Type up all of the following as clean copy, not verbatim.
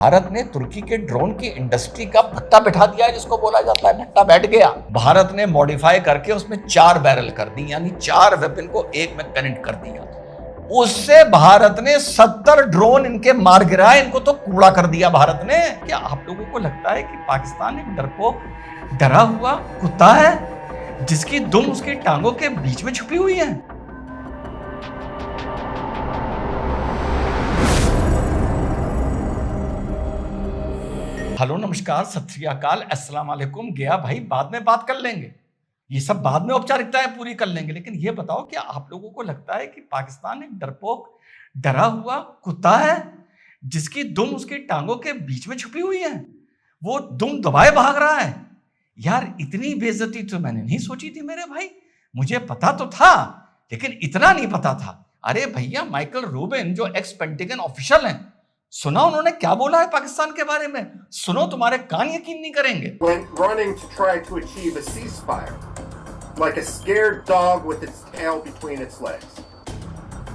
भारत ने तुर्की के ड्रोन की इंडस्ट्री का भट्टा बिठा दिया है, जिसको बोला जाता है भट्टा बैठ गया। भारत ने मॉडिफाई करके उसमें 4 बैरल कर दी, यानी 4 वेपन को एक में कनेक्ट कर दिया। उससे भारत ने 70 ड्रोन इनके मार गिराए, इनको तो कूड़ा कर दिया भारत ने। क्या आप लोगों को लगता है कि पाकिस्तान एक डरपोक, डरा हुआ कुत्ता है जिसकी दुम उसकी टांगों के बीच में छुपी हुई है? हेलो, नमस्कार, सत श्री अकाल, अस्सलाम वालेकुम। गया भाई, बाद में बात कर लेंगे, ये सब बाद में औपचारिकताएं पूरी कर लेंगे। लेकिन ये बताओ, क्या आप लोगों को लगता है कि पाकिस्तान एक डरपोक, डरा हुआ कुत्ता है जिसकी दुम उसकी टांगों के बीच में छुपी हुई है? वो दुम दबाए भाग रहा है। यार, इतनी बेइज्जती तो मैंने नहीं सोची थी मेरे भाई। मुझे पता तो था, लेकिन इतना नहीं पता था। अरे भैया, माइकल रूबिन जो एक्स पेंटागन ऑफिशियल हैं, सुना उन्होंने क्या बोला है पाकिस्तान के बारे में? सुनो, तुम्हारे कान यकीन नहीं करेंगे। Went running to try to achieve a ceasefire, like a scared dog with its tail between its legs.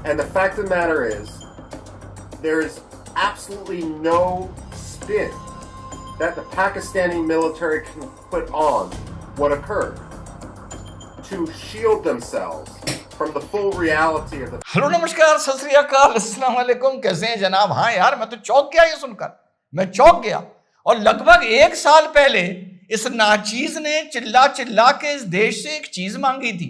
And the fact of the matter is, there is absolutely no spin that the Pakistani military can put on what occurred to shield themselves from the full reality of the... hello, नमस्कार, सत श्री अकाल, अस्सलाम वालेकुम। कैसे हैं जनाब? हाँ यार, मैं तो चौंक गया ये सुनकर, मैं चौंक गया। और लगभग 1 साल पहले इस नाचीज ने चिल्ला चिल्ला के इस देश से एक चीज मांगी थी।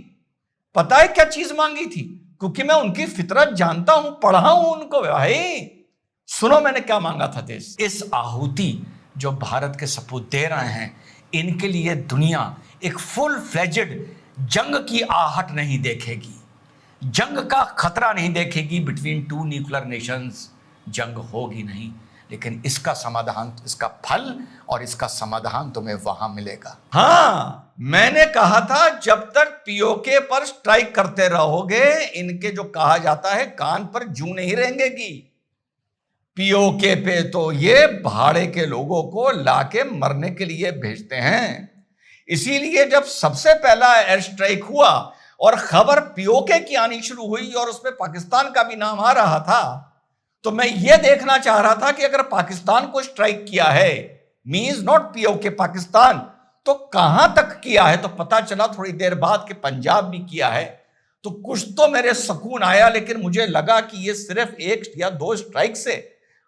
पता है क्या चीज मांगी थी? क्योंकि मैं उनकी फितरत जानता हूं, पढ़ा हूं उनको। भाई सुनो, मैंने क्या मांगा था देश? इस आहुति जो भारत के सपूत दे रहे हैं, इनके लिए दुनिया एक फुल फ्लेजेड जंग की आहट नहीं देखेगी, जंग का खतरा नहीं देखेगी बिटवीन 2 न्यूक्लियर नेशंस। जंग होगी नहीं, लेकिन इसका समाधान, इसका फल और इसका समाधान तुम्हें वहां मिलेगा। हाँ, मैंने कहा था, जब तक पीओके पर स्ट्राइक करते रहोगे, इनके जो कहा जाता है कान पर जूं नहीं रेंगेगी। पीओके पे तो ये भाड़े के लोगों को लाके मरने के लिए भेजते हैं। इसीलिए जब सबसे पहला एयर स्ट्राइक हुआ और खबर पीओके की आनी शुरू हुई और उसमें पाकिस्तान का भी नाम आ रहा था, तो मैं ये देखना चाह रहा था कि अगर पाकिस्तान को स्ट्राइक किया है, मींस नॉट पीओके, पाकिस्तान, तो कहां तक किया है। तो पता चला थोड़ी देर बाद कि पंजाब भी किया है। तो कुछ तो मेरे सुकून आया, लेकिन मुझे लगा कि ये सिर्फ 1 या 2 स्ट्राइक से,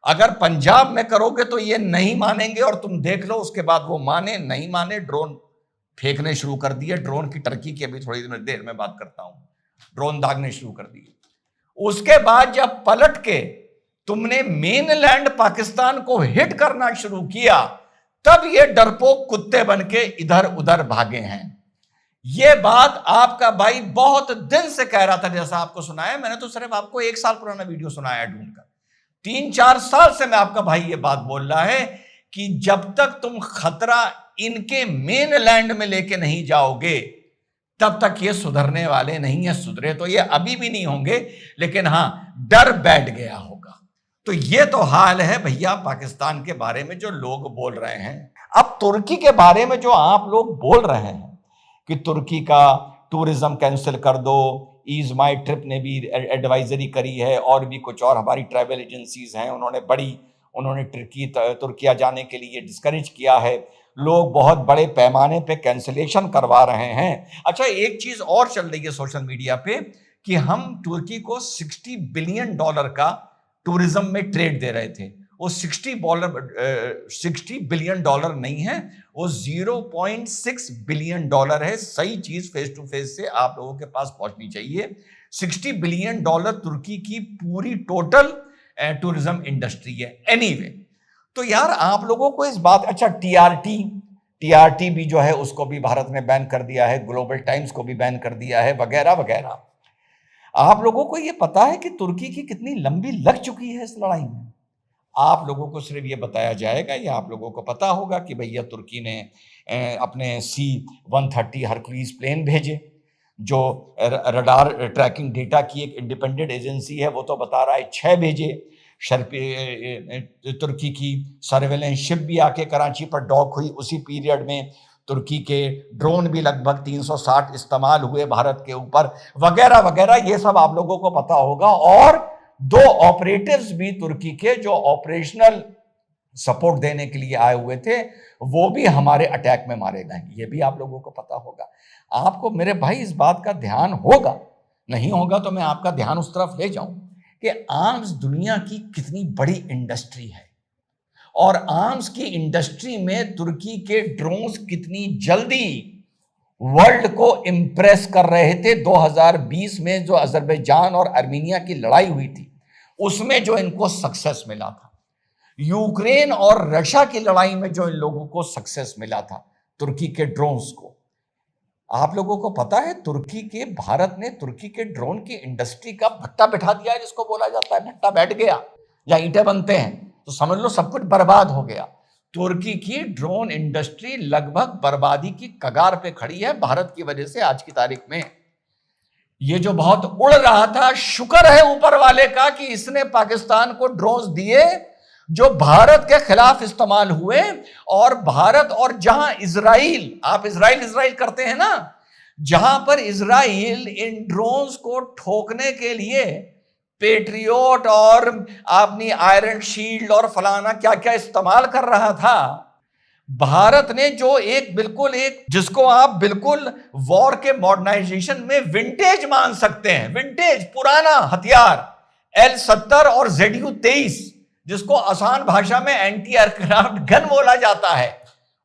अगर पंजाब में करोगे तो ये नहीं मानेंगे। और तुम देख लो, उसके बाद वो माने नहीं माने, ड्रोन फेंकने शुरू कर दिए। ड्रोन की टर्की की अभी थोड़ी देर में बात करता हूं। ड्रोन दागने शुरू कर दिए। उसके बाद जब पलट के तुमने मेनलैंड पाकिस्तान को हिट करना शुरू किया, तब ये डरपोक कुत्ते बन के इधर उधर भागे हैं। ये बात आपका भाई बहुत दिन से कह रहा था। जैसा आपको सुनाया, मैंने तो सिर्फ आपको 1 साल पुराना वीडियो सुनाया ढूंढकर। 3-4 साल से मैं आपका भाई ये बात बोल रहा है कि जब तक तुम खतरा इनके मेनलैंड में लेके नहीं जाओगे, तब तक ये सुधरने वाले नहीं है। सुधरे तो ये अभी भी नहीं होंगे, लेकिन हां, डर बैठ गया होगा। तो ये तो हाल है भैया पाकिस्तान के बारे में जो लोग बोल रहे हैं। अब तुर्की के बारे में जो आप लोग बोल रहे हैं कि तुर्की का टूरिज्म कैंसिल कर दो, ईज माई ट्रिप ने भी एडवाइजरी करी है, और भी कुछ और हमारी ट्रैवल एजेंसीज हैं, उन्होंने तुर्किया जाने के लिए डिस्करेज किया है। लोग बहुत बड़े पैमाने पे कैंसिलेशन करवा रहे हैं। अच्छा, एक चीज और चल रही है सोशल मीडिया पे कि हम तुर्की को $60 बिलियन का टूरिज्म में ट्रेड दे रहे थे। वो $60 बिलियन नहीं है, वो $0.6 बिलियन है। सही चीज फेस टू फेस से आप लोगों के पास पहुंचनी चाहिए। $60 बिलियन तुर्की की पूरी टोटल टूरिज्म इंडस्ट्री है। एनीवे, तो यार आप लोगों को इस बात, अच्छा, टीआरटी भी जो है उसको भी भारत ने बैन कर दिया है, ग्लोबल टाइम्स को भी बैन कर दिया है, वगैरह वगैरह। आप लोगों को ये पता है कि तुर्की की कितनी लंबी लग चुकी है इस लड़ाई में? आप लोगों को सिर्फ ये बताया जाएगा, या आप लोगों को पता होगा कि भैया तुर्की ने अपने C-130 हरक्यूलिस प्लेन भेजे, जो रडार ट्रैकिंग डेटा की एक इंडिपेंडेंट एजेंसी है, वो तो बता रहा है 6 भेजे। तुर्की की सर्वेलेंस शिप भी आके कराची पर डॉक हुई। उसी पीरियड में तुर्की के ड्रोन भी लगभग 360 इस्तेमाल हुए भारत के ऊपर, वगैरह वगैरह। ये सब आप लोगों को पता होगा। और 2 ऑपरेटिव्स भी तुर्की के जो ऑपरेशनल सपोर्ट देने के लिए आए हुए थे, वो भी हमारे अटैक में मारे गए। ये भी आप लोगों को पता होगा। आपको मेरे भाई इस बात का ध्यान होगा, नहीं होगा तो मैं आपका ध्यान उस तरफ ले जाऊं कि आर्म्स दुनिया की कितनी बड़ी इंडस्ट्री है, और आर्म्स की इंडस्ट्री में तुर्की के ड्रोन्स कितनी जल्दी वर्ल्ड को इंप्रेस कर रहे थे। 2020 में जो अजरबैजान और आर्मीनिया की लड़ाई हुई थी, उसमें जो इनको सक्सेस मिला था, यूक्रेन और रशिया की लड़ाई में जो इन लोगों को सक्सेस मिला था तुर्की के ड्रोन्स को, आप लोगों को पता है भारत ने तुर्की के ड्रोन की इंडस्ट्री का भट्टा बैठा दिया है, जिसको बोला जाता है भट्टा बैठ गया, या ईंटें बनते हैं तो समझ लो सब कुछ बर्बाद हो गया। तुर्की की ड्रोन इंडस्ट्री लगभग बर्बादी की कगार पे खड़ी है भारत की वजह से। आज की तारीख में ये जो बहुत उड़ रहा था, शुक्र है ऊपर वाले का कि इसने पाकिस्तान को ड्रोन्स दिए जो भारत के खिलाफ इस्तेमाल हुए, और भारत और जहां इजराइल, आप इजराइल करते हैं ना, जहां पर इजराइल इन ड्रोन्स को ठोकने के लिए पेट्रियोट और अपनी आयरन शील्ड और फलाना क्या क्या इस्तेमाल कर रहा था, भारत ने जो एक जिसको आप बिल्कुल वॉर के मॉडर्नाइजेशन में विंटेज मान सकते हैं, विंटेज पुराना हथियार L-70 और ZU-23, जिसको आसान भाषा में एंटी एयरक्राफ्ट गन बोला जाता है,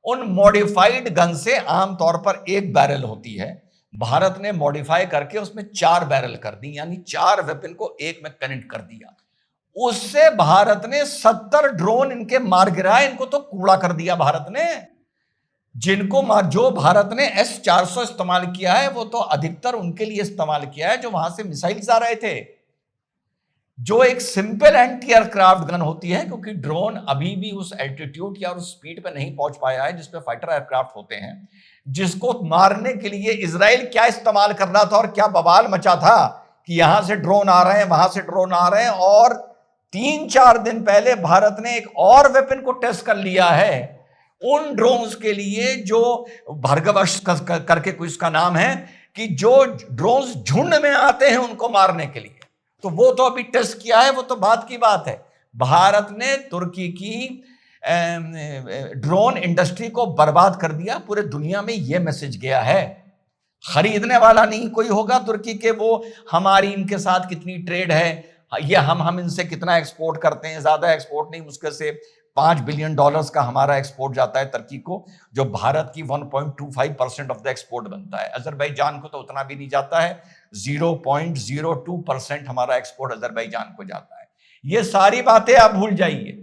उन मॉडिफाइड गन से आमतौर पर एक बैरल होती है, भारत ने मॉडिफाई करके उसमें 4 बैरल कर दी, यानी 4 वेपन को एक में कनेक्ट कर दिया। उससे भारत ने 70 ड्रोन इनके मार गिराए, इनको तो कूड़ा कर दिया भारत ने। जो भारत ने S-400 इस्तेमाल किया है, वो तो अधिकतर उनके लिए इस्तेमाल किया है जो वहां से मिसाइल्स आ रहे थे, जो एक सिंपल एंटी एयरक्राफ्ट गन होती है, क्योंकि ड्रोन अभी भी उस एल्टीट्यूड या उस स्पीड पे नहीं पहुंच पाया है जिसपे फाइटर एयरक्राफ्ट होते हैं, जिसको मारने के लिए इजराइल क्या इस्तेमाल कर रहा था और क्या बवाल मचा था कि यहां से ड्रोन आ रहे हैं, वहां से ड्रोन आ रहे हैं। और 3-4 दिन पहले भारत ने एक और वेपन को टेस्ट कर लिया है उन ड्रोन्स के लिए, जो भार्गवश करके कोई इसका नाम है, कि जो ड्रोन्स झुंड में आते हैं उनको मारने के लिए, तो वो तो अभी टेस्ट किया है, वो तो बात की बात है। भारत ने तुर्की की ड्रोन इंडस्ट्री को बर्बाद कर दिया। पूरे दुनिया में यह मैसेज गया है। खरीदने वाला नहीं कोई होगा तुर्की के, वो हमारी इनके साथ कितनी ट्रेड है, ये हम इनसे कितना एक्सपोर्ट करते हैं, ज्यादा एक्सपोर्ट नहीं, मुश्किल से $5 बिलियन का हमारा एक्सपोर्ट जाता है तुर्की को, जो भारत की 1.25% ऑफ द एक्सपोर्ट बनता है। अजरबैजान को तो उतना भी नहीं जाता है, 0.02% हमारा एक्सपोर्ट अजरबैजान को जाता है। ये सारी बातें आप भूल जाइए,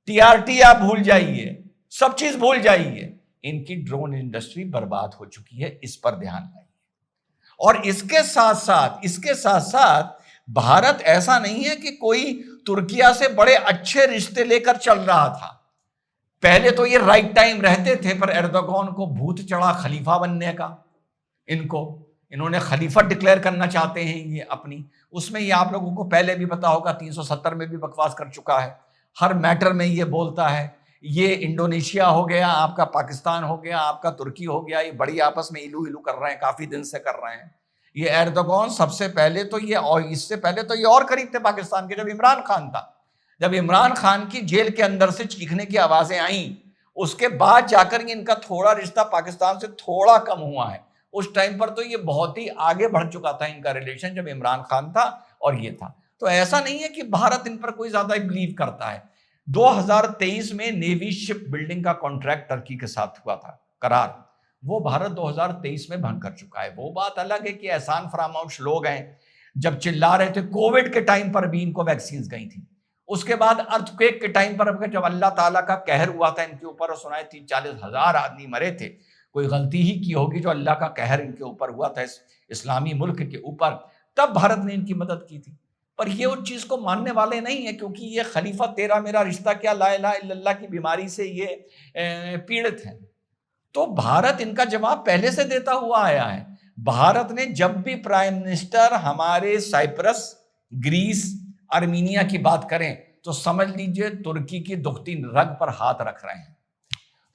TRT आप भूल जाइए, सब चीज भूल जाइए। इनकी ड्रोन इंडस्ट्री बर्बाद हो चुकी है, इस पर ध्यान लाइए। और इसके साथ साथ भारत ऐसा नहीं है कि कोई तुर्किया से बड़े अच्छे रिश्ते लेकर चल रहा था। पहले तो ये राइट टाइम रहते थे, पर एर्दोगान को भूत चढ़ा खलीफा बनने का। इन्होंने खलीफा डिक्लेयर करना चाहते हैं ये अपनी, उसमें ये आप लोगों को पहले भी पता होगा, 370 में भी बकवास कर चुका है, हर मैटर में ये बोलता है। ये इंडोनेशिया हो गया, आपका पाकिस्तान हो गया, आपका तुर्की हो गया, ये बड़ी आपस में इलू इलू कर रहे हैं, काफी दिन से कर रहे हैं। ये एर्दोगान सबसे पहले तो ये, और इससे पहले तो ये और करीब थे पाकिस्तान के, जब इमरान खान था। जब इमरान खान की जेल के अंदर से चीखने की आवाजें आई, उसके बाद जाकर इनका थोड़ा रिश्ता पाकिस्तान से थोड़ा कम हुआ है। उस टाइम पर तो ये बहुत ही आगे बढ़ चुका था इनका रिलेशन, जब इमरान खान था और ये था। तो ऐसा नहीं है कि भारत इन पर कोई ज्यादा बिलीव करता है। 2023 में नेवी शिप बिल्डिंग का कॉन्ट्रैक्ट टर्की के साथ हुआ था, करार, वो भारत 2023 में भंग कर चुका है। वो बात अलग है कि एहसान फरामोश लोग हैं, जब चिल्ला रहे थे कोविड के टाइम पर भी इनको वैक्सीन गई थी, उसके बाद अर्थक्वेक के टाइम पर जब अल्लाह ताला का कहर हुआ था इनके ऊपर, और सुनाए 30-40 हजार आदमी मरे थे, कोई गलती ही की होगी जो अल्लाह का कहर इनके ऊपर हुआ था, इस इस्लामी मुल्क के ऊपर, तब भारत ने इनकी मदद की थी। पर ये उस चीज को मानने वाले नहीं है, क्योंकि ये खलीफा तेरा मेरा रिश्ता क्या, ला इलाहा इल्लल्लाह की बीमारी से ये पीड़ित हैं। तो भारत इनका जवाब पहले से देता हुआ आया है। भारत ने जब भी प्राइम मिनिस्टर हमारे साइप्रस, ग्रीस, आर्मीनिया की बात करें, तो समझ लीजिए तुर्की की दुखती रग पर हाथ रख रहे हैं।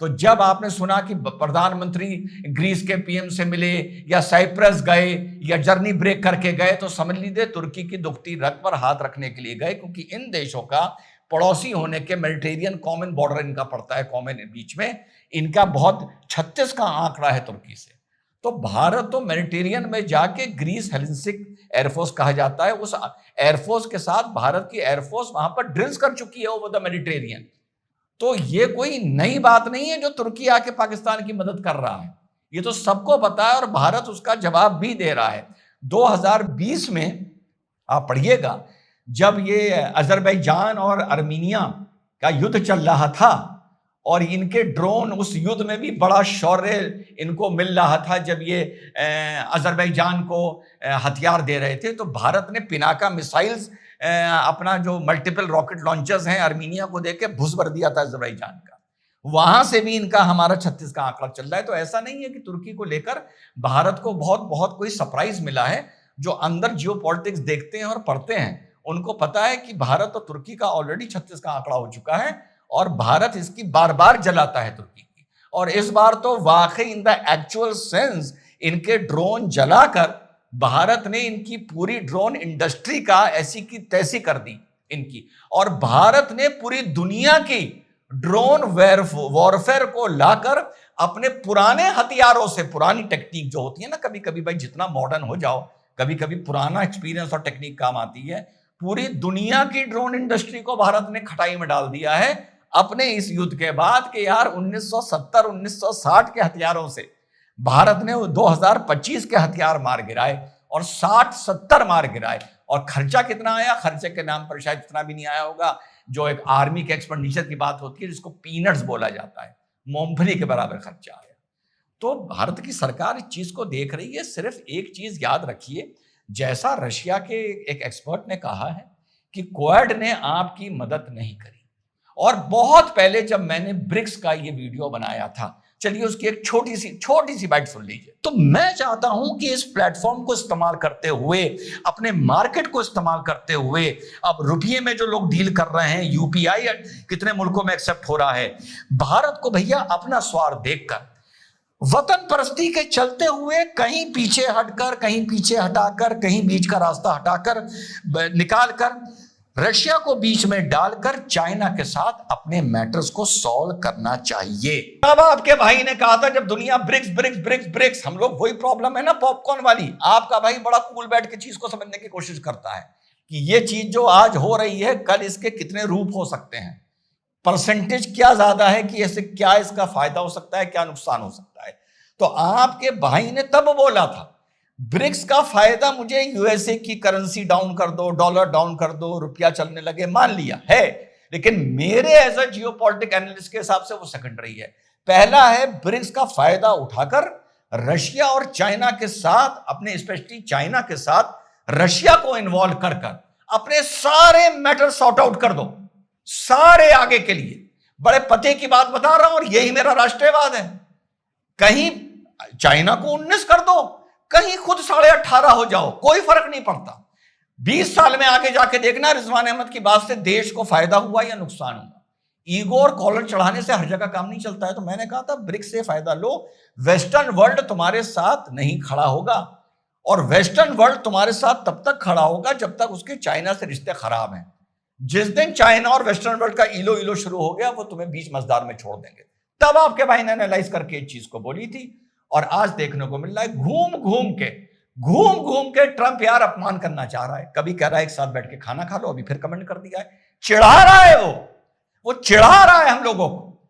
तो जब आपने सुना कि प्रधानमंत्री ग्रीस के PM से मिले, या साइप्रस गए, या जर्नी ब्रेक करके गए, तो समझ लीजिए तुर्की की दुखती रग पर हाथ रखने के लिए गए, क्योंकि इन देशों का पड़ोसी होने के, मेडिटेरियन कॉमन बॉर्डर इनका पड़ता है, कॉमन बीच में इनका बहुत 36 का आंकड़ा है तुर्की से। तो भारत तो मेडिटेरियन में जाके ग्रीस हेलेंसिक एयरफोर्स कहा जाता है, उस एयरफोर्स के साथ भारत की एयरफोर्स वहां पर ड्रिल्स कर चुकी है ओवर द मेडिटेरियन। तो ये कोई नई बात नहीं है जो तुर्की आके पाकिस्तान की मदद कर रहा है, ये तो सबको पता है और भारत उसका जवाब भी दे रहा है। 2020 में आप पढ़िएगा, जब ये अजरबैजान और अर्मीनिया का युद्ध चल रहा था और इनके ड्रोन उस युद्ध में भी बड़ा शौर्य इनको मिल रहा था, जब ये अजरबैजान को हथियार दे रहे थे, तो भारत ने पिनाका मिसाइल्स अपना जो मल्टीपल रॉकेट लॉन्चर्स हैं अर्मीनिया को देके भुस भर दिया था अजरबैजान का। वहां से भी इनका हमारा 36 का आंकड़ा चल रहा है। तो ऐसा नहीं है कि तुर्की को लेकर भारत को बहुत बहुत कोई सरप्राइज मिला है। जो अंदर जियोपॉलिटिक्स देखते हैं और पढ़ते हैं उनको पता है कि भारत और तुर्की का ऑलरेडी 36 का आंकड़ा हो चुका है और भारत इसकी बार बार जलाता है तुर्की की। और इस बार तो वाकई इन द एक्चुअल सेंस इनके ड्रोन जलाकर भारत ने इनकी पूरी ड्रोन इंडस्ट्री का ऐसी की तैसी कर दी इनकी। और भारत ने पूरी दुनिया की ड्रोन वॉरफेयर को लाकर अपने पुराने हथियारों से, पुरानी टेक्निक जो होती है ना, कभी कभी भाई जितना मॉडर्न हो जाओ कभी कभी पुराना एक्सपीरियंस और टेक्निक काम आती है। पूरी दुनिया की ड्रोन इंडस्ट्री को भारत ने खटाई में डाल दिया है अपने इस युद्ध के बाद कि यार 1970 1960 के हथियारों से भारत ने 2025 के हथियार मार गिराए और 60-70 मार गिराए। और खर्चा कितना आया? खर्चे के नाम पर शायद इतना भी नहीं आया होगा जो एक आर्मी के एक्सपेंडिचर की बात होती है जिसको पीनट्स बोला जाता है, मूंगफली के बराबर खर्चा आया। तो भारत की सरकार इस चीज को देख रही है। सिर्फ एक चीज याद रखिए, जैसा रशिया के एक एक्सपर्ट ने कहा है कि क्वाड ने आपकी मदद नहीं करी। और बहुत पहले जब मैंने ब्रिक्स का ये वीडियो बनाया था, चलिए उसकी एक छोटी सी बाइट सुन लीजिए। तो मैं चाहता हूं कि इस प्लेटफॉर्म को इस्तेमाल करते हुए, अपने मार्केट को इस्तेमाल करते हुए, अब रुपये में जो लोग डील कर रहे हैं, यूपीआई कितने मुल्कों में एक्सेप्ट हो रहा है, भारत को भैया अपना स्वार्थ देखकर, वतन परस्ती के चलते हुए कहीं पीछे हटकर, कहीं पीछे हटाकर, कहीं बीच का रास्ता हटाकर निकालकर, रशिया को बीच में डालकर चाइना के साथ अपने मैटर्स को सॉल्व करना चाहिए। अब आपके भाई ने कहा था जब दुनिया ब्रिक्स ब्रिक्स ब्रिक्स ब्रिक्स, हम लोग वही प्रॉब्लम है ना पॉपकॉर्न वाली। आपका भाई बड़ा कूल बैठ के चीज को समझने की कोशिश करता है कि ये चीज जो आज हो रही है कल इसके कितने रूप हो सकते हैं, परसेंटेज क्या ज्यादा है कि ऐसे क्या इसका फायदा हो सकता है, क्या नुकसान हो सकता है। तो आपके भाई ने तब बोला था ब्रिक्स का फायदा मुझे यूएसए की करेंसी डाउन कर दो, डॉलर डाउन कर दो, रुपया चलने लगे, मान लिया है। लेकिन मेरे एज अ जियोपॉलिटिक एनालिस्ट के हिसाब से वो सेकेंडरी है। पहला है ब्रिक्स का फायदा उठाकर रशिया और चाइना के साथ, अपने स्पेशली चाइना के साथ रशिया को इन्वॉल्व कर अपने सारे मैटर सॉर्ट आउट कर दो, सारे आगे के लिए। बड़े पते की बात बता रहा हूं और यही मेरा राष्ट्रवाद है। कहीं चाइना को 19 कर दो, कहीं खुद 18.5 हो जाओ, कोई फर्क नहीं पड़ता। 20 साल में आगे जाके देखना रिजवान अहमद की बात से देश को फायदा हुआ या नुकसान हुआ। ईगो और कॉलर चढ़ाने से हर जगह काम नहीं चलता है। तो मैंने कहा था ब्रिक्स से फायदा लो। वेस्टर्न वर्ल्ड तुम्हारे साथ नहीं खड़ा होगा और वेस्टर्न वर्ल्ड तुम्हारे साथ तब तक खड़ा होगा जब तक उसके चाइना से रिश्ते खराब हैं। जिस दिन चाइना और वेस्टर्न वर्ल्ड का इलो इलो शुरू हो गया वो तुम्हें बीच मझधार में छोड़ देंगे। तब आपके भाई ने एनालाइज करके इस चीज को बोली थी और आज देखने को मिल रहा है घूम घूम के ट्रंप यार अपमान करना चाह रहा है। कभी कह रहा है एक साथ बैठ के खाना खा लो, अभी फिर कमेंट कर दिया है, चिढ़ा रहा है, वो चिढ़ा रहा है हम लोगों को,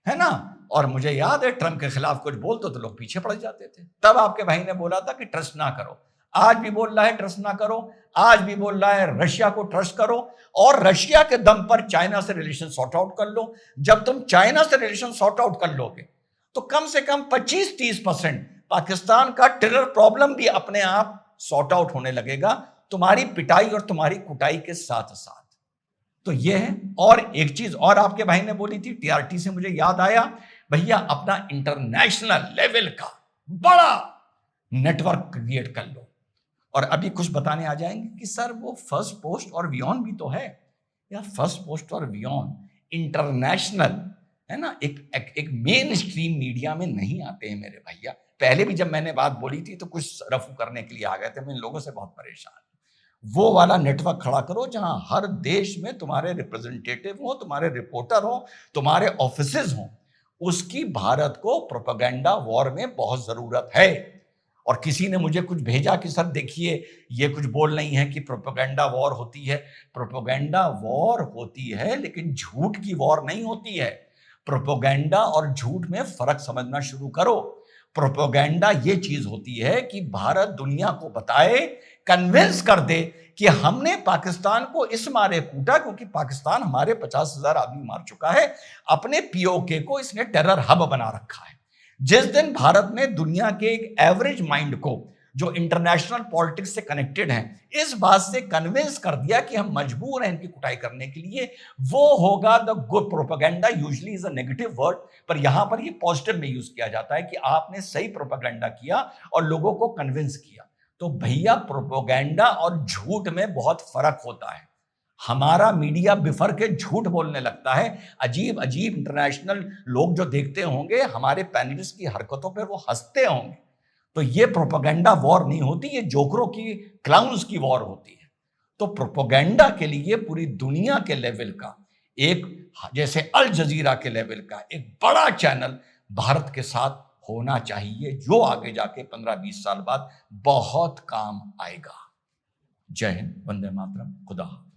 है ना। और मुझे याद है ट्रंप के खिलाफ कुछ बोलते तो लोग पीछे पड़ जाते थे। तब आपके भाई ने बोला था कि ट्रस्ट ना करो। आज भी बोल रहा है ट्रस्ट ना करो, आज भी बोल रहा है रशिया को ट्रस्ट करो और रशिया के दम पर चाइना से रिलेशन सॉर्ट आउट कर लो। जब तुम चाइना से रिलेशन सॉर्ट आउट कर लोगे तो कम से कम 25-30% पाकिस्तान का टेरर प्रॉब्लम भी अपने आप सॉर्ट आउट होने लगेगा, तुम्हारी पिटाई और तुम्हारी कुटाई के साथ साथ। तो ये है। और एक चीज और आपके भाई ने बोली थी टीआरटी से, मुझे याद आया, भैया अपना इंटरनेशनल लेवल का बड़ा नेटवर्क क्रिएट कर लो। और अभी कुछ बताने आ जाएंगे कि सर वो फर्स्ट पोस्ट और बियॉन्ड भी तो है यार। फर्स्ट पोस्ट और बियॉन्ड इंटरनेशनल है ना, एक मेन स्ट्रीम मीडिया में नहीं आते हैं मेरे भैया। पहले भी जब मैंने बात बोली थी तो कुछ रफू करने के लिए आ गए थे, मैं इन लोगों से बहुत परेशान। वो वाला नेटवर्क खड़ा करो जहां हर देश में तुम्हारे रिप्रेजेंटेटिव हो, तुम्हारे रिपोर्टर हो, तुम्हारे ऑफिसेज हो। उसकी भारत को प्रोपेगेंडा वॉर में बहुत जरूरत है। और किसी ने मुझे कुछ भेजा कि सर देखिए ये कुछ बोल नहीं है कि प्रोपेगेंडा वॉर होती है। प्रोपेगेंडा वॉर होती है लेकिन झूठ की वॉर नहीं होती है। प्रोपेगेंडा और झूठ में फर्क समझना शुरू करो। प्रोपेगेंडा ये चीज होती है कि भारत दुनिया को बताए, कन्विंस कर दे कि हमने पाकिस्तान को इस मारे कूटा क्योंकि पाकिस्तान हमारे 50,000 आदमी मार चुका है। अपने पीओके को इसने टेरर हब बना रखा है। जिस दिन भारत ने दुनिया के एक एवरेज माइंड को जो इंटरनेशनल पॉलिटिक्स से कनेक्टेड हैं, इस बात से कन्विंस कर दिया कि हम मजबूर हैं इनकी कुटाई करने के लिए, वो होगा the good propaganda. Usually is a negative word, पर यहां पर ये पॉजिटिव में यूज किया जाता है कि आपने सही प्रोपेगेंडा किया और लोगों को कन्विंस किया। तो भैया प्रोपेगेंडा और झूठ में बहुत फर्क होता है। हमारा मीडिया बिफर के झूठ बोलने लगता है। अजीब अजीब इंटरनेशनल लोग जो देखते होंगे हमारे पैनलिस्ट की हरकतों पर वो हंसते होंगे। तो ये प्रोपेगेंडा वॉर नहीं होती, ये जोकरों की, क्लाउन्स की वॉर होती है। तो प्रोपेगेंडा के लिए पूरी दुनिया के लेवल का एक, जैसे अल जजीरा के लेवल का एक बड़ा चैनल भारत के साथ होना चाहिए, जो आगे जाके 15-20 साल बाद बहुत काम आएगा। जय हिंद, वंदे मातरम, खुदा हाफिज।